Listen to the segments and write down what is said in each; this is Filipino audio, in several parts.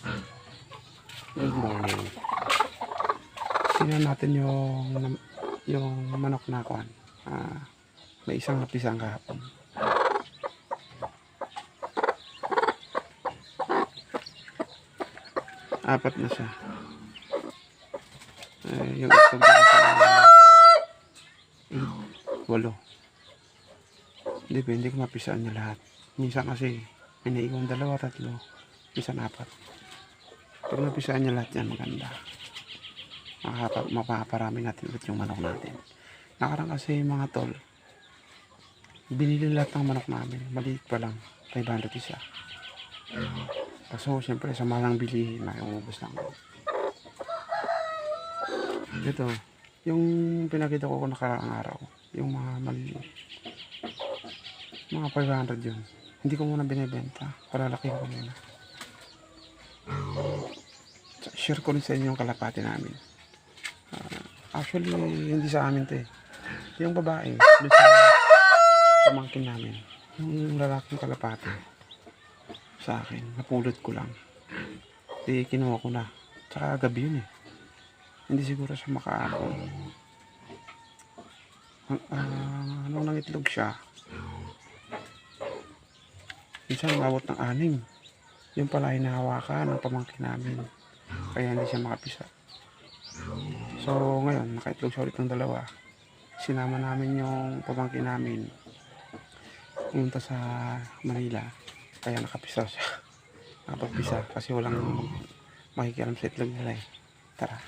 Good morning. Tingnan natin yung manok na kuan. May isang napisang kahapon. Apat na siya. Yung itlog na kasi 8, 8. Depende kung mapisaan niya lahat. Minsan kasi may naiwan 2, 3. Minsan 4. Pag napisaan niya lahat yan, maganda. Mapaparami natin ulit yung manok natin. Nakarang kasi mga tol, binili lahat ng manok namin. Maliit pa lang, 500 isa. Kaso syempre sa malang bilihin na umubos lang. Ito, yung pinakita ko nakaraang araw, yung mga maliliit. Mga 500 yun. Hindi ko muna binibenta. Palalakihin ko muna. Share ko rin sa inyo yung kalapati namin. Actually, hindi sa amin to eh. Yung babae, doon sa pamangkin namin. Yung lalaking kalapati. Sa akin, napulot ko lang. Di kinuha ko na. Tsaka gabi yun eh. Hindi siguro siya makaapon. Anong nangitlog siya? Minsan umabot ng 6. Yung pala hinahawakan ng pamangkin namin. Kaya hindi siya makapisa. So ngayon, nakaitlog siya ulit ng 2. Sinama namin yung pamangkin namin. Pumunta sa Manila. Kaya nakapisa siya. Nakapagpisa kasi walang makikialam sa itlog nila eh. Tara.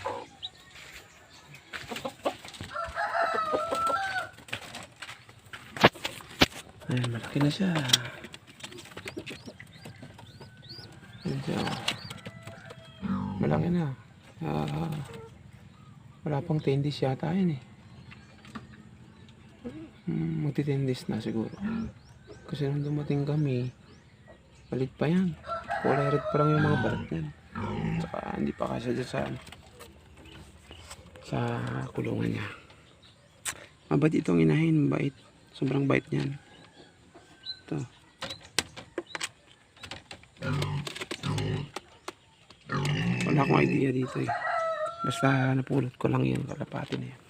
Ayan, malaki na siya. Ayan siya. Malaki na. Wala pang 10 days yata yun eh. Magti 10 days na siguro. Kasi nung dumating kami, palit pa yan. Kulay red pa lang yung mga balat yan. Saka hindi pa kasi dyan sa kulungan niya. Mabait itong inahin, mabait. Sobrang bait niyan. Ito. Wala akong idea dito eh. Basta napulot ko lang yung kalapati na yan.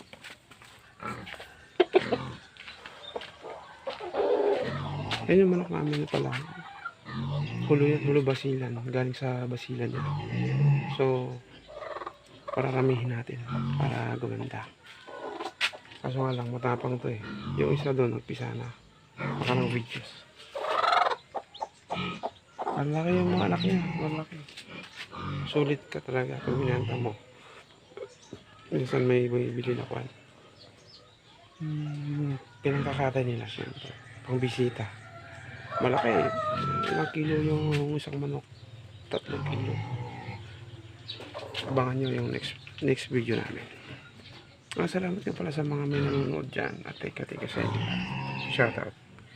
Ayun yung manok namin pala. Hulo basilan. Galing sa basilan yan. So, pararamihin natin para gumanda. Kaso nga lang, matapang to eh. Yung isa doon, nagpisa na. Baka ng videos. Malaki yung mga anak niya. Malaki. Sulit ka talaga pag binanta mo. Minsan may bili na kwan. Pinangkakatay nila siyempre. Pang bisita. Malaki eh. Ilang kilo yung isang manok. 3 kilo. Abangan nyo yung next video namin. Salamat nga pala sa mga may nanonood dyan. At teka sa inyo. Shout out.